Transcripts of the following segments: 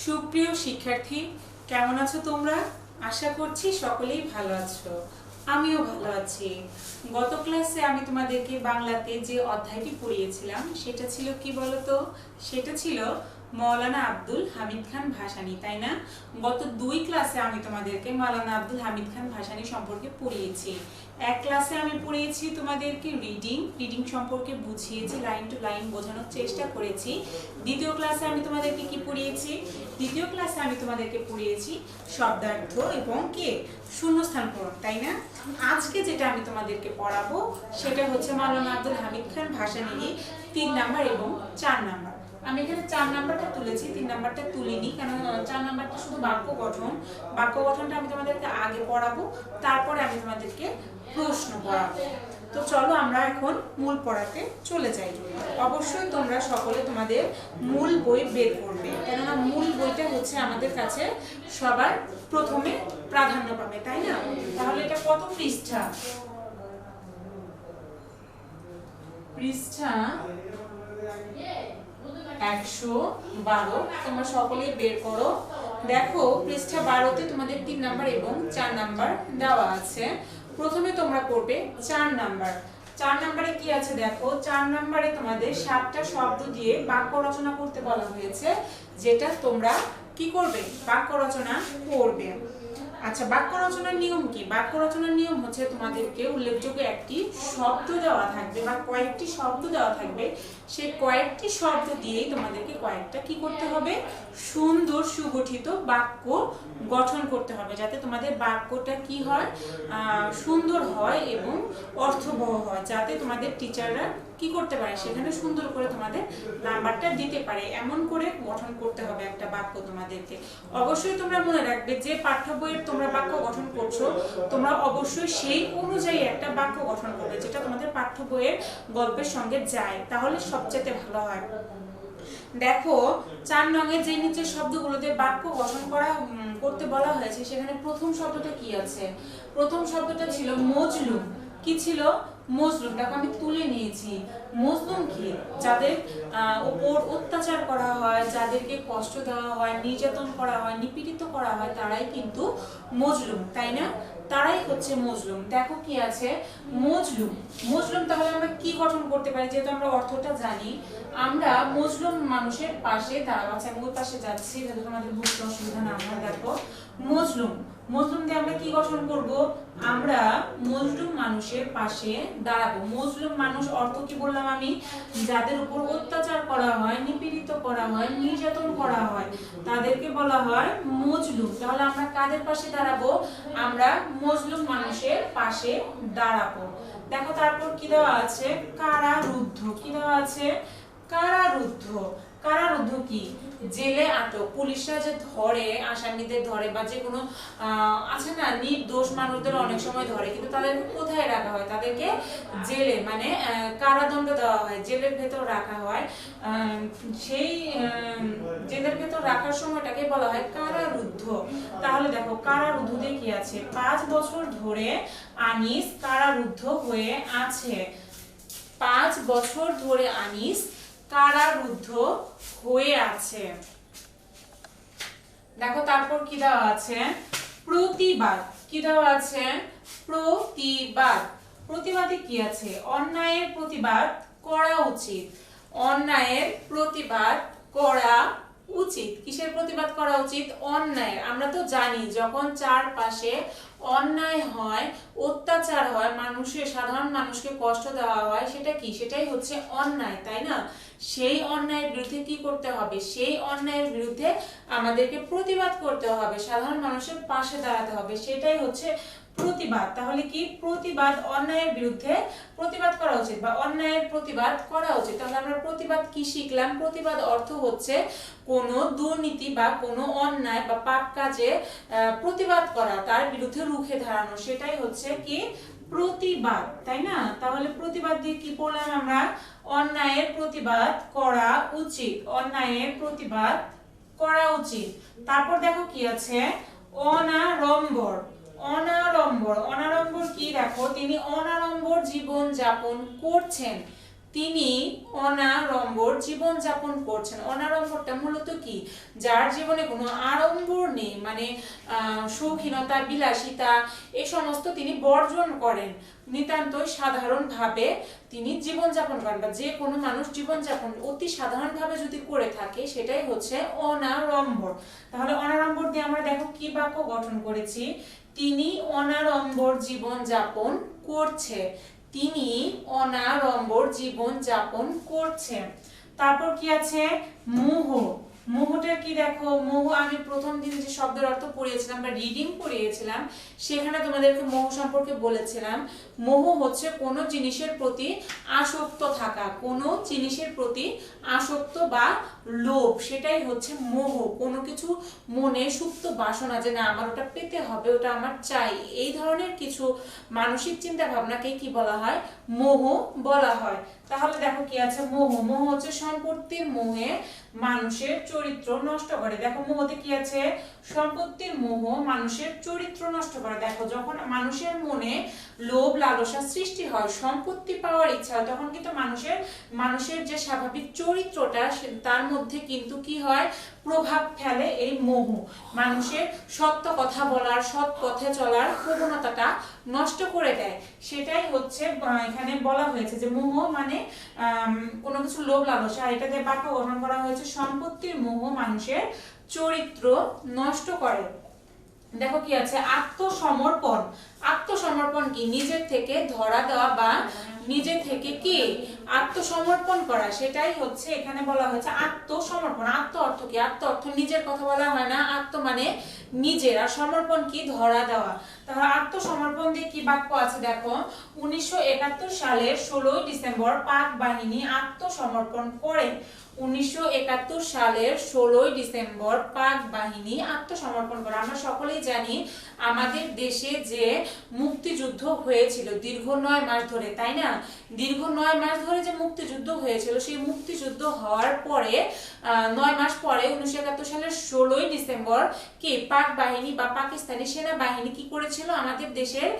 সুপ্রিয় শিক্ষার্থী, কেমন আছো তোমরা? আশা করছি সকলেই ভালো আছো। আমিও ভালো আছি। গত ক্লাসে আমি তোমাদেরকে বাংলাতে যে অধ্যায়টি পড়িয়েছিলাম সেটা ছিল কি বলতো? সেটা ছিল মৌলানা আব্দুল হামিদ খান ভাসানী, তাই না? গত 2 ক্লাসে আমি তোমাদেরকে মৌলানা আব্দুল হামিদ খান ভাসানী সম্পর্কে পড়িয়েছি। এক ক্লাসে আমি পড়িয়েছি তোমাদেরকে রিডিং সম্পর্কে বুঝিয়েছি, লাইন টু লাইন বোঝানোর চেষ্টা করেছি। দ্বিতীয় ক্লাসে আমি তোমাদেরকে কি পড়িয়েছি? দ্বিতীয় ক্লাসে আমি তোমাদেরকে পড়িয়েছি শব্দার্থ এবং কে শূন্যস্থান পূরণ, তাই না? আজকে যেটা আমি তোমাদেরকে পড়াবো সেটা হচ্ছে মৌলানা আব্দুল হামিদ খান ভাসানী 3 নাম্বার এবং 4 নাম্বার। আমি এখানে 4 নাম্বারটা তুলেছি, 3 নাম্বারটা তুলিনি, কারণ 4 নাম্বারটা শুধু বাক্য গঠনটা আমি তোমাদেরকে আগে পড়াবো, তারপরে আমি তোমাদেরকে প্রশ্ন পড়াবো। তো চলো আমরা এখন মূল পড়াতে চলে যাই। অবশ্যই তোমরা সকলে তোমাদের মূল বই বের করবে, কেননা মূল বইটা হচ্ছে আমাদের কাছে সবার প্রথমে প্রাধান্য পাবে, তাই না? তাহলে এটা কত পৃষ্ঠা? পৃষ্ঠা 112। তোমরা সকলেই বের করো। দেখো পৃষ্ঠা 12তে তোমাদের 3 নাম্বার এবং 4 নাম্বার দেওয়া আছে। প্রথমে তোমরা পড়বে 4 নাম্বার। 4 নাম্বারে কি আছে দেখো? 4 নাম্বারে তোমাদের 7টা শব্দ দিয়ে বাক্য রচনা করতে বলা হয়েছে, যেটা তোমরা কি করবে? বাক্য রচনা করবে। আচ্ছা, বাক্য রচনার নিয়ম কি? বাক্য রচনার নিয়ম হচ্ছে তোমাদেরকে উল্লেখযোগ্য একটি শব্দ দেওয়া থাকবে বা কয়েকটি শব্দ দেওয়া থাকবে। সেই কয়েকটি শব্দ দিয়েই তোমাদেরকে কয়েকটা কি করতে হবে? সুন্দর সুগঠিত বাক্য গঠন করতে হবে, যাতে তোমাদের বাক্যটা কি হয়? সুন্দর হয় এবং অর্থবহ হয়, যাতে তোমাদের টিচাররা কি করতে পারে? সেখানে সুন্দর করে তোমাদের নাম্বারটা দিতে পারে। এমন করে গঠন করতে হবে একটা বাক্য তোমাদেরকে। অবশ্যই তোমরা মনে রাখবে যে পাঠ্য বইয়ের তোমরা বাক্য গঠন করছো, তোমরা অবশ্যই সেই অনুযায়ী একটা বাক্য গঠন করবে, যেটা তোমাদের পাঠ্য বইয়ের গল্পের সঙ্গে যায়, তাহলে সবচেয়ে ভালো হয়। দেখো 4 নঙের যে নিচের শব্দগুলোতে বাক্য গঠন করতে বলা হয়েছে, সেখানে প্রথম শব্দটা কি আছে? প্রথম শব্দটা ছিল মজলুম। কি ছিল? মজলুম। দেখো আমি তুলে নিয়েছি। মজলুম কি? যাদের উপর অত্যাচার করা হয়, যাদেরকে কষ্ট দেওয়া হয়, নির্যাতন করা হয়, নিপীড়িত করা হয়, তারাই কিন্তু মজলুম, তাই না? তারাই হচ্ছে মজলুম। দেখো কি আছে? মজলুম। মজলুম তাহলে আমরা কি গঠন করতে পারি? যেহেতু আমরা অর্থটা জানি, আমরা মজলুম মানুষের পাশে দাঁড়াবো। আচ্ছা, আমি ওই পাশে যাচ্ছি যাতে তোমাদের বুঝতে অসুবিধা না হয়। দেখো মজলুম, মজলুম দিয়ে আমরা কি গঠন করব? আমরা মজলুম মানুষের পাশে দাঁড়াবো। মজলুম মানুষ অর্থ কি বললাম আমি? যাদের উপর অত্যাচার করা হয়, নিপীড়িত করা হয়, নির্যাতন করা হয়, তাদেরকে বলা হয় মজলুম। তাহলে আমরা কাদের পাশে দাঁড়াবো? আমরা মজলুম মানুষের পাশে দাঁড়াবো। দেখো তারপর কি দেওয়া আছে? কারারুদ্ধ। কি দেওয়া আছে? কারারুদ্ধ। কারারুদ্ধ কি? জেলে আটক। পুলিশরা যে ধরে, আসামিদের ধরে, বা যে কোনো আছে না, নির্দোষ মানুষদের অনেক সময় ধরে, কিন্তু তাদেরকে কোথায় রাখা হয়? তাদেরকে জেলে, মানে কারাদণ্ড দেওয়া হয়, জেলের ভেতর রাখা হয়। সেই জেলের ভেতর রাখার সময়টাকে বলা হয় কারারুদ্ধ। তাহলে দেখো কারারুদ্ধ দিয়ে কি আছে? 5 বছর ধরে আনিস কারারুদ্ধ হয়ে আছে। 5 বছর ধরে আনিস কারারুদ্ধ হয়ে আছে। দেখো তারপর কি দেওয়া আছে? প্রতিবাদ। কি দেওয়া আছে? প্রতিবাদ। প্রতিবাদে কি আছে? অন্যায়ের প্রতিবাদ করা উচিত। অন্যায়ের প্রতিবাদ করা উচিত। কিসের প্রতিবাদ করা উচিত? অন্যায়ের। আমরা তো জানি যখন চারপাশে অন্যায় হয়, অত্যাচার হয়, সাধারণ মানুষকে কষ্ট দেওয়া হয়, সেটা কি? সেটাই হচ্ছে অন্যায়, তাই না? সেই অন্যায়ের বিরুদ্ধে কি করতে হবে? সেই অন্যায়ের বিরুদ্ধে আমাদেরকে প্রতিবাদ করতে হবে, সাধারণ মানুষের পাশে দাঁড়াতে হবে, সেটাই হচ্ছে প্রতিবাদ। তাহলে কি? প্রতিবাদ, অন্যায়ের বিরুদ্ধে প্রতিবাদ করা উচিত বা অন্যায়ের প্রতিবাদ করা উচিত। তাহলে আমরা প্রতিবাদ কি শিখলাম? প্রতিবাদ অর্থ হচ্ছে কোনো দুর্নীতি বা কোনো অন্যায় বা পাপ কাজে প্রতিবাদ করা, তার বিরুদ্ধে রুখে দাঁড়ানো, সেটাই হচ্ছে কি? প্রতিবাদ, তাই না? তাহলে প্রতিবাদ দিয়ে কি পড়লাম আমরা? অন্যায়ের প্রতিবাদ করা উচিত। অন্যায়ের প্রতিবাদ করা উচিত। তারপর দেখো কি আছে? অনাড়ম্বর। অনাড়ম্বর। অনাড়ম্বর কি? দেখো তিনি অনাড়ম্বর জীবন যাপন করছেন। তিনি অনাড়ম্বর জীবন যাপন করছেন। অনাড়ম্বরটা মূলত কি, যার জীবনে কোনো আড়ম্বর নেই, মানে শৌখিনতা বিলাসিতা এই সমস্ত তিনি বর্জন করেন, নিতান্তই সাধারণভাবে তিনি জীবনযাপন করেন, বা যে কোনো মানুষ জীবনযাপন অতি সাধারণভাবে যদি করে থাকে সেটাই হচ্ছে অনাড়ম্বর। তাহলে অনাড়ম্বর দিয়ে আমরা দেখো কি বাক্য গঠন করেছি, তিনি অনাড়ম্বর জীবন যাপন করছে, তিনি অনাড়ম্বর জীবন যাপন করছে। তারপর কি আছে, মোহ। মোহটা কি দেখো, মোহ আমি প্রথম দিন যে শব্দের অর্থ পড়িয়েছিলাম বা রিডিং পড়িয়েছিলাম সেখানে তোমাদেরকে মোহ সম্পর্কে বলেছিলাম, মোহ হচ্ছে কোনো জিনিসের প্রতি আসক্ত থাকা, কোনো জিনিসের প্রতি আসক্ত বা লোভ, সেটাই হচ্ছে মোহ। কোনো কিছু মনে সুপ্ত বাসনা যে না আমার ওটা পেতে হবে, ওটা আমার চাই, এই ধরনের কিছু মানসিক চিন্তা ভাবনাকে কি বলা হয়, মোহ বলা হয়। তাহলে দেখো কি আছে, মোহ। মোহ হচ্ছে সম্পত্তির মোহে মানুষের চরিত্র নষ্ট করে। দেখো মোহতে কি আছে, সম্পত্তির মোহ মানুষের চরিত্র নষ্ট করে। দেখো যখন মানুষের মনে লোভ লালসা সৃষ্টি হয়, সম্পত্তি পাওয়ার ইচ্ছা হয়, তখন কিন্তু মানুষের যে স্বাভাবিক চরিত্রটা তার মধ্যে কিন্তু কি হয়, প্রভাব ফেলে এই মোহ। মানুষের সত্য কথা বলার, সৎ পথে চলার প্রবণতাটা নষ্ট করে দেয়। সেটাই হচ্ছে এখানে বলা হয়েছে যে মোহ মানে কোনো কিছু লোভ লালসা, এটা দিয়ে বাক্য গঠন করা হয়েছে, সম্পত্তির মোহ মানুষের চরিত্র নষ্ট করে। দেখো কি আছে, আত্মসমর্পণ। আত্মসমর্পণ কি, নিজের থেকে ধরা দেওয়া বা নিজে থেকে কি আত্মসমর্পণ করা, সেটাই হচ্ছে এখানে বলা হয়েছে আত্মসমর্পণ। আত্ম অর্থ কি, আত্ম অর্থ নিজের কথা বলা হয় না, আত্ম মানে নিজের, আর সমর্পণ কি ধরা দেওয়া। তাহলে আত্মসমর্পণ দিয়ে কি বাক্য আছে দেখো, 1971 সালের 16 ডিসেম্বর পাক বাহিনী আত্মসমর্পণ করে। 1971 সালের 16 ডিসেম্বর পাক বাহিনী আত্মসমর্পণ করে। আমরা সকলেই জানি আমাদের দেশে যে মুক্তিযুদ্ধ হয়েছিল দীর্ঘ 9 মাস ধরে, তাই না, দীর্ঘ 9 মাস ধরে যে মুক্তিযুদ্ধ হয়েছিল, সেই মুক্তিযুদ্ধ হওয়ার পরে 9 মাস পরে 1971 সালের 16 ডিসেম্বর কি পাক বাহিনী বা পাকিস্তানি সেনাবাহিনী কি করেছিল, আমাদের দেশের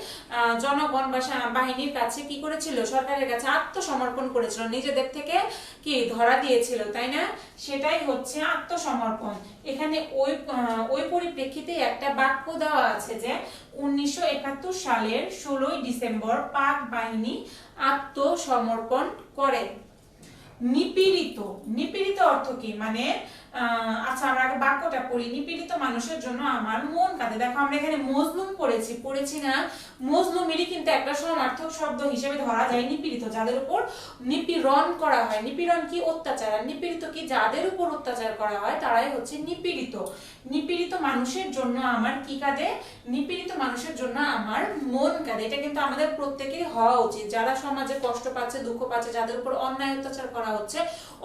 জনগণ বা বাহিনীর কাছে কি করেছিল, সরকারের কাছে আত্মসমর্পণ করেছিল, নিজেদের থেকে কি ধরা দিয়েছিল, তাই না, সেটাই হচ্ছে আত্মসমর্পণ। এখানে ওই পরিপ্রেক্ষিতে একটা বাক্য দেওয়া আছে যে 1971 সালের 16 ডিসেম্বর পাক বাহিনী আত্মসমর্পণ করে। নিপীড়িত। নিপীড়িত অর্থ কি, মানে আচ্ছা আমরা আগে বাক্যটা পড়ি। নিপীড়িত মানুষের জন্য আমার মন কাঁদে। দেখো আমরা এখানে মজলুম পড়েছি না, মজলুমেরই কিন্তু একটা সমার্থক শব্দ হিসেবে ধরা যায় নিপীড়িত, যাদের উপর নিপীড়ন করা হয়। নিপীড়ন কি, অত্যাচার, আর নিপীড়িত কি, যাদের উপর অত্যাচার করা হয় তারাই হচ্ছে নিপীড়িত। নিপীড়িত মানুষের জন্য আমার কি কাঁদে, নিপীড়িত মানুষের জন্য আমার মন কাঁদে। এটা কিন্তু আমাদের প্রত্যেকেরই হওয়া উচিত। যারা সমাজে কষ্ট পাচ্ছে, দুঃখ পাচ্ছে, যাদের উপর অন্যায় অত্যাচার করা হচ্ছে,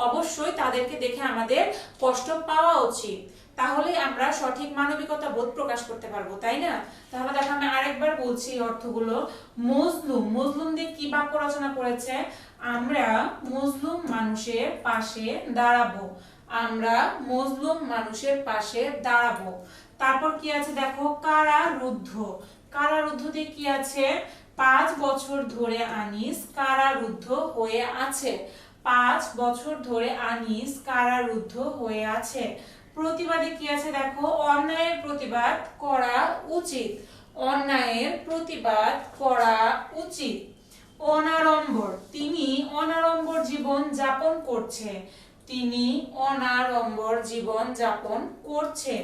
অবশ্যই তাদেরকে দেখে আমাদের কষ্ট পাওয়া উচিত, তাহলে আমরা সঠিক মানবিকতা বোধ প্রকাশ করতে পারবো, তাই না। তাহলে দেখো আমি আরেকবার বলছি অর্থগুলো। মজলুম। মজলুম দিয়ে কি বাক্য রচনা করেছে, আমরা মজলুম মানুষের পাশে দাঁড়াবো, আমরা মজলুম মানুষের পাশে দাঁড়াবো। তারপর কি আছে দেখো, কারারুদ্ধ। কারারুদ্ধ দিয়ে কি আছে, 5 বছর ধরে আনিস কারারুদ্ধ হয়ে আছে। 5 বছর ধরে আনিস কারারুদ্ধ হয়ে আছে। প্রতিবাদে কি আছে দেখো, অন্যায়ের প্রতিবাদ করা উচিত, অন্যায়ের প্রতিবাদ করা উচিত। অনাড়ম্বর। তিনি অনাড়ম্বর জীবন যাপন করছে, তিনি অনাড়ম্বর জীবন যাপন করছে।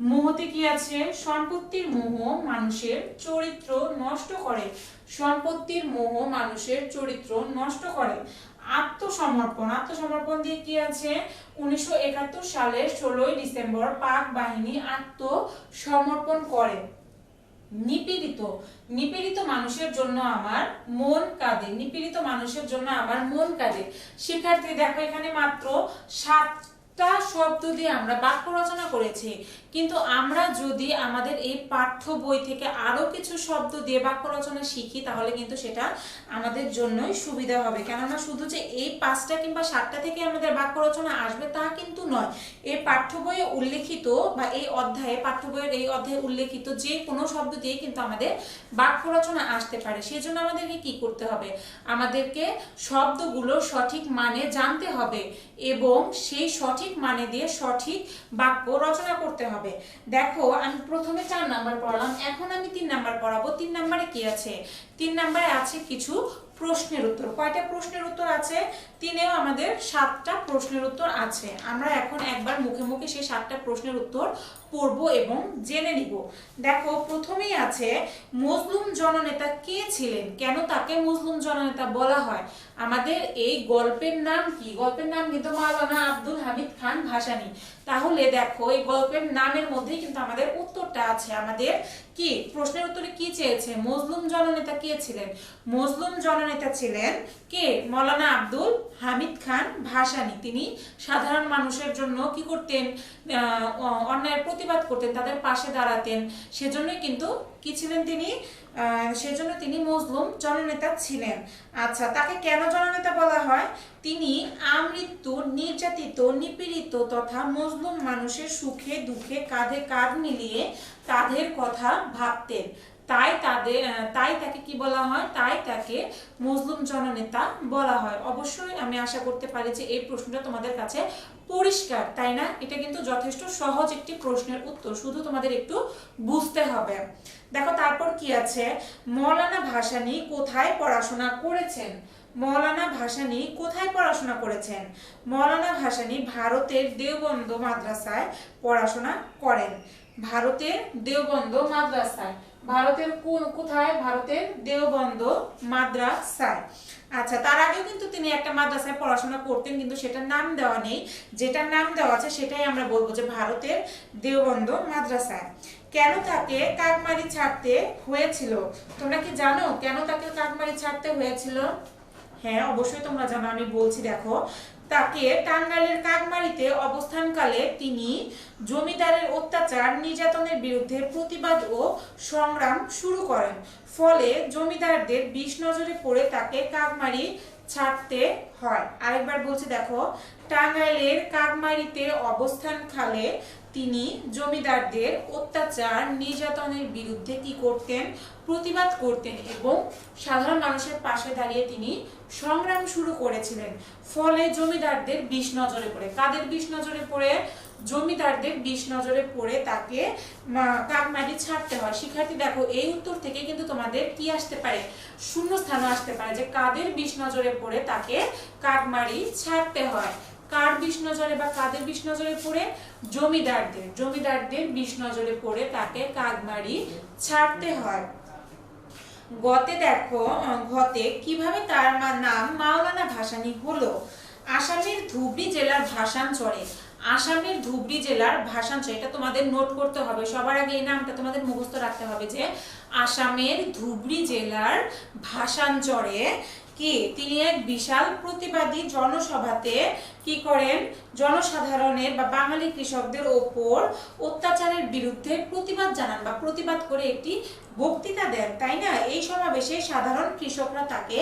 মোহতে কি আছে, সম্পত্তির মোহ মানুষের চরিত্র নষ্ট করে, সম্পত্তির মোহ মানুষের চরিত্র নষ্ট করে। আত্মসমর্পণ। আত্মসমর্পণ দিয়ে কি আছে, 1971 সালের 16 ডিসেম্বর পাক বাহিনী আত্মসমর্পণ করে। নিপীড়িত। নিপীড়িত মানুষের জন্য আমার মন কাঁদে, নিপীড়িত মানুষের জন্য আমার মন কাঁদে। শিক্ষার্থী দেখো এখানে মাত্র 7 শব্দ দিয়ে আমরা বাক্য রচনা করেছি, কিন্তু আমরা যদি আমাদের এই পাঠ্য বই থেকে আরো কিছু শব্দ দিয়ে বাক্য রচনা শিখি তাহলে কিন্তু সেটা আমাদের জন্যই সুবিধা হবে। কেননা শুধু যে এই 5টা কিংবা 7টা থেকে আমাদের বাক্য রচনা আসবে তা কিন্তু নয়। এই পাঠ্য বইয়ে উল্লেখিত বা এই অধ্যায়ে, পাঠ্য বইয়ের এই অধ্যায়ে উল্লেখিত যে কোনো শব্দ দিয়ে কিন্তু আমাদের বাক্য রচনা আসতে পারে। সেজন্য আমাদেরকে কি করতে হবে? আমাদেরকে শব্দগুলো সঠিক মানে জানতে হবে এবং সেই সঠিক মানে দিয়ে সঠিক বাক্য রচনা করতে হবে। দেখো, আমি প্রথমে 4 নাম্বার পড়ালাম, এখন আমি 3 নাম্বার পড়াবো। 3 নাম্বারে কি আছে? 3 নাম্বারে আছে কিছু প্রশ্নের উত্তর। কয়টা প্রশ্নের উত্তর আছে? 3এও আমাদের 7টা প্রশ্নের উত্তর আছে। আমরা এখন একবার মুখে মুখে সেই 7টা প্রশ্নের উত্তর পড়ব এবং জেনে নিব। দেখো, প্রথমেই আছে মজলুম জননেতা কে ছিলেন, কেন তাকে মজলুম জননেতা বলা হয়? আমাদের এই গল্পের নাম কি? গল্পের নাম কিন্তু মাওলানা আব্দুল হামিদ খান ভাসানী। তাহলে দেখো, এই গল্পের নামের মধ্যেই কিন্তু আমাদের উত্তরটা আছে। আমাদের কি প্রশ্নের উত্তরে কি চেয়েছে? মজলুম জননেতা কে ছিলেন? মজলুম জননেতা ছিলেন কে? মাওলানা আব্দুল হামিদ খান ভাসানী। তিনি সাধারণ মানুষের জন্য কি করতেন? অন্যায়ের প্রতিবাদ করতেন, তাদের পাশে দাঁড়াতেন। সেজন্যই কিন্তু কি ছিলেন তিনি? সেজন্য তিনি মজলুম জননেতা ছিলেন। আচ্ছা, তাকে কেন জননেতা বলা হয়? তিনি আমৃত্যু নির্যাতিত, নিপীড়িত তথা মজলুম মানুষের সুখে দুঃখে কাঁধে কাঁধ মিলিয়ে তাদের কথা ভাবতেন। তাই তাকে কি বলা হয়? তাই তাকে মজলুম জননেতা বলা হয়। অবশ্যই আমি আশা করতে পারি যে এই প্রশ্নটা তোমাদের কাছে পরিষ্কার, তাই না? এটা কিন্তু যথেষ্ট সহজ একটি প্রশ্নের উত্তর, শুধু তোমাদের একটু বুঝতে হবে। দেখো, তারপর কি আছে? মৌলানা ভাসানী কোথায় পড়াশোনা করেছেন? মৌলানা ভাসানী কোথায় পড়াশোনা করেছেন? মৌলানা ভাসানী ভারতের দেওবন্দ মাদ্রাসায় পড়াশোনা করেন। ভারতের দেওবন্দ মাদ্রাসায়। ভারতের কোথায়? ভারতের দেওবন্দ মাদ্রাসায়। আচ্ছা, তার আগেও কিন্তু তিনি একটা মাদ্রাসায় পড়াশোনা করতেন, কিন্তু সেটার নাম দেওয়া নেই। যেটার নাম দেওয়া আছে সেটাই আমরা বলবো যে ভারতের দেওবন্দ মাদ্রাসায়। কেন তাকে কাকমারি ছাড়তে হয়েছিল? তোমরা কি জানো কেন তাকে কাকমারি ছাড়তে হয়েছিল? হ্যাঁ, অবশ্যই তোমরা জানো, আমি বলছি। দেখো, তাকে টাঙ্গাইলের কাকমারিতে অবস্থানকালে তিনি জমিদারের অত্যাচার নির্যাতনের বিরুদ্ধে প্রতিবাদ ও সংগ্রাম শুরু করেন। ফলে জমিদারদের বিষ নজরে পড়ে তাকে কাকমারি ছাড়তে হয়। আরেকবার বলছি, দেখো, টাঙ্গাইলের কাকমারিতে অবস্থানকালে তিনি জমিদারদের অত্যাচার নির্যাতনের বিরুদ্ধে কি করতেন? প্রতিবাদ করতেন এবং সাধারণ মানুষের পাশে দাঁড়িয়ে তিনি সংগ্রাম শুরু করেছিলেন। ফলে জমিদারদের বিষ নজরে পড়ে। কাদের বিষ নজরে পড়ে? জমিদারদের বিষ নজরে পড়ে তাকে কাকমারি ছাড়তে হয়। শিক্ষার্থী দেখো, এই উত্তর থেকে কিন্তু তোমাদের কি আসতে পারে? শূন্যস্থান আসতে পারে যে কাদের বিষ নজরে পড়ে তাকে কাকমারি ছাড়তে হয়। কার বিষ নজরে বা কাদের বিষ নজরে পড়ে? জমিদারদের বিষ নজরে পড়ে তাকে কাকমারি ছাড়তে হয়। গতে দেখো, ঘতে কিভাবে তার নাম মাওলানা ভাসানী হলো? আসামের ধুবড়ী জেলার ভাসানচরে। আসামের ধুবড়ী জেলার ভাসানচর, এটা তোমাদের নোট করতে হবে। সবার আগে এই নামটা তোমাদের মুখস্থ রাখতে হবে যে আসামের ধুবড়ী জেলার ভাসানচরে কি তিনি এক বিশাল প্রতিবাদী জনসভাতে কি করেন? জনসাধারণের বা বাঙালি কৃষকদের ওপর অত্যাচারের বিরুদ্ধে প্রতিবাদ জানান বা প্রতিবাদ করে একটি বক্তৃতা দেন, তাই না? এই সমাবেশে সাধারণ কৃষকরা তাকে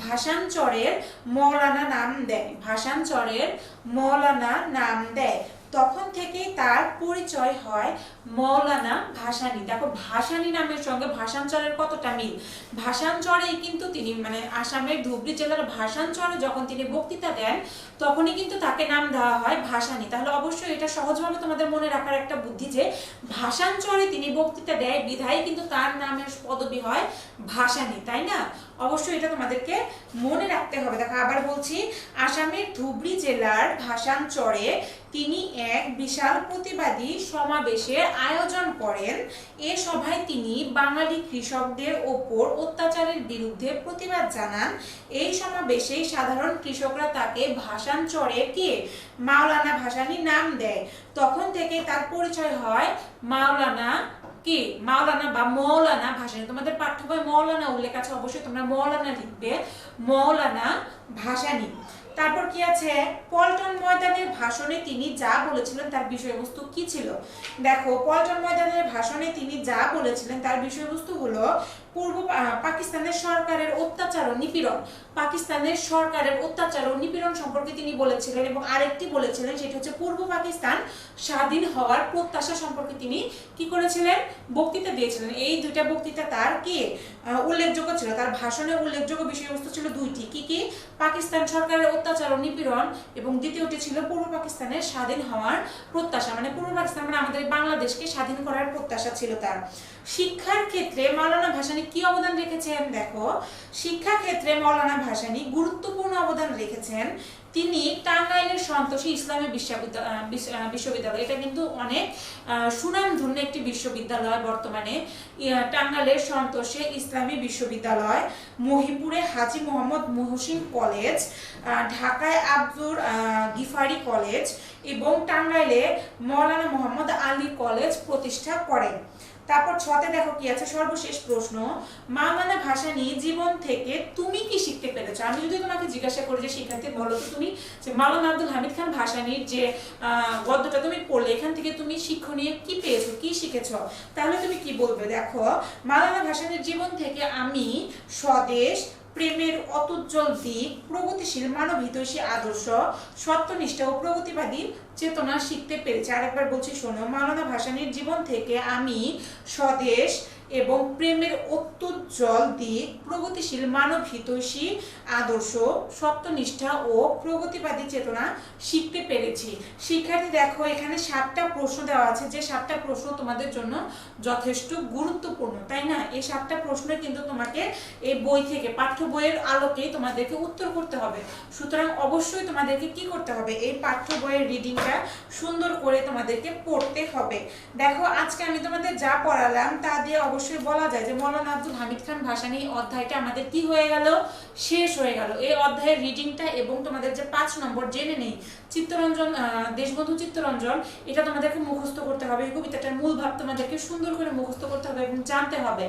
ভাসানচরের মৌলানা নাম দেয়। ভাসানচরের মৌলানা নাম দেয়। তখন থেকেই তার পরিচয় হয় মৌলানা ভাসানী। দেখো, ভাসানী নামের সঙ্গে ভাসানচরের কতটা মিল। ভাসানচরেই কিন্তু তিনি মানে আসামের ধুবড়ী জেলার ভাসানচরে যখন তিনি বক্তৃতা দেন তখনই কিন্তু তাকে নাম দেওয়া হয় ভাসানী। তাহলে অবশ্যই এটা সহজভাবে তোমাদের মনে রাখার একটা বুদ্ধি যে ভাসানচরে তিনি বক্তৃতা দেয় বিধায় কিন্তু তার নামের পদবি হয় ভাসানী, তাই না? অবশ্যই এটা তোমাদেরকে মনে রাখতে হবে। দেখো, আবার বলছি, আসামের ধুবড়ী জেলার ভাসানচরে তিনি এক বিশাল প্রতিবাদী সমাবেশের আয়োজন করেন। এ সভায় তিনি বাঙালি কৃষকদের ওপর অত্যাচারের বিরুদ্ধে প্রতিবাদ জানান। এই সমাবেশে সাধারণ কৃষকরা তাকে ভাসানচরে কে মাওলানা ভাসানী নাম দেয়। তখন থেকে তার পরিচয় হয় মাওলানা কি মাওলানা বা মৌলানা ভাসানী। তোমাদের পাঠ্য বই মৌলানা উল্লেখ আছে, অবশ্যই তোমরা মৌলানা লিখবে, মৌলানা ভাসানী। তারপর কি আছে, পল্টন ময়দানের ভাষণে তিনি যা বলেছিলেন তার বিষয়বস্তু কি ছিল? দেখো, পল্টন ময়দানের ভাষণে তিনি যা বলেছিলেন তার বিষয়বস্তু হলো পূর্ব পাকিস্তানের সরকারের অত্যাচার ও নিপীড়ন। পাকিস্তানের সরকারের অত্যাচার ও নিপীড়ন সম্পর্কে তিনি বলেছিলেন, এবং আরেকটি বলেছিলেন সেটি হচ্ছে পূর্ব পাকিস্তান স্বাধীন হওয়ার প্রত্যাশা সম্পর্কে তিনি কি করেছিলেন, বক্তৃতা দিয়েছিলেন। এই দুইটা বক্তৃতা তার কি উল্লেখযোগ্য ছিল, তার ভাষণে উল্লেখযোগ্য বিষয়বস্তু ছিল দুইটি, কি কি? পাকিস্তান সরকারের অত্যাচার ও নিপীড়ন, এবং দ্বিতীয়টি ছিল পূর্ব পাকিস্তানের স্বাধীন হওয়ার প্রত্যাশা, মানে পূর্ব পাকিস্তান মানে আমাদের বাংলাদেশকে স্বাধীন করার প্রত্যাশা ছিল তার। শিক্ষার ক্ষেত্রে মাওলানা ভাসানী কি অবদান রেখেছেন? দেখো, শিক্ষা ক্ষেত্রে মাওলানা ভাসানী গুরুত্বপূর্ণ অবদান রেখেছেন। তিনি টাঙ্গাইলের সন্তোষী ইসলামী বিশ্ববিদ্যালয়, এটা কিন্তু অনেক সুনামধন্য একটি বিশ্ববিদ্যালয় বর্তমানে। টাঙ্গাইলের সন্তোষে ইসলামী বিশ্ববিদ্যালয়, মহিপুরে হাজী মোহাম্মদ মহসিন কলেজ, ঢাকায় আব্দুর গিফারি কলেজ এবং টাঙ্গাইলে মৌলানা মোহাম্মদ আলী কলেজ প্রতিষ্ঠা করেন। তারপর 6তে দেখো কি আছে, সর্বশেষ প্রশ্ন, মাওলানা ভাসানী জীবন থেকে তুমি কি শিখতে পেরেছো? আমি যদি তোমাকে জিজ্ঞাসা করি যে শিক্ষার্থী বলো তো তুমি যে মাওলানা আব্দুল হামিদ খান ভাসানীর যে গদ্যটা তুমি পড়লে এখান থেকে তুমি শিক্ষণীয় কি পেয়েছো, কি শিখেছো, তাহলে তুমি কি বলবে? দেখো, মাওলানা ভাসানীর জীবন থেকে আমি স্বদেশ প্রেমের অতুজ্জ্বল দিক, প্রগতিশীল মানবহিতৈষী আদর্শ, সত্যনিষ্ঠা ও প্রগতিবাদী চেতনা শিখতে পেরেছি। আরেকবার বলছি শোনো, মাওলানা ভাসানীর জীবন থেকে আমি স্বদেশ এবং প্রেমের অত্যুজ্জ্বল দিক, প্রগতিশীল মানবহিতৈষী আদর্শ, সত্যনিষ্ঠা ও প্রগতিবাদী চেতনা শিখতে পেরেছি। শিক্ষার্থী দেখো, এখানে 7টা প্রশ্ন দেওয়া আছে, যে 7টা প্রশ্ন তোমাদের জন্য যথেষ্ট গুরুত্বপূর্ণ, তাই না? এই 7টা প্রশ্ন কিন্তু তোমাকে এই বই থেকে, পাঠ্য বইয়ের আলোকে তোমাদেরকে উত্তর করতে হবে। সুতরাং অবশ্যই তোমাদেরকে কি করতে হবে, এই পাঠ্য বইয়ের রিডিংটা সুন্দর করে তোমাদেরকে পড়তে হবে। দেখো, আজকে আমি তোমাদের যা পড়ালাম তা দিয়ে অবশ্যই বলা যায় যে মৌলানা আব্দুল হামিদ খান ভাসানী অধ্যায়টা আমাদের কি হয়ে গেল, শেষ হয়ে গেল। এই অধ্যায়ের রিডিংটা এবং তোমাদের যে 5 নম্বর জেনে নেই চিত্তরঞ্জন, দেশবন্ধু চিত্তরঞ্জন, এটা তোমাদেরকে মুখস্থ করতে হবে। এই কবিতাটার মূল ভাব তোমাদেরকে সুন্দর করে মুখস্থ করতে হবে এবং জানতে হবে।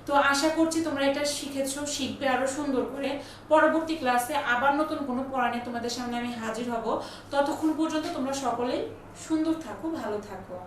তো আশা করছি তোমরা এটা শিখেছো, শিখবে আরো সুন্দর করে। পরবর্তী ক্লাসে আবার নতুন কোনো পড়া নিয়ে তোমাদের সামনে আমি হাজির হব। ততক্ষণ পর্যন্ত তোমরা সকলেই সুন্দর থাকো, ভালো থাকো।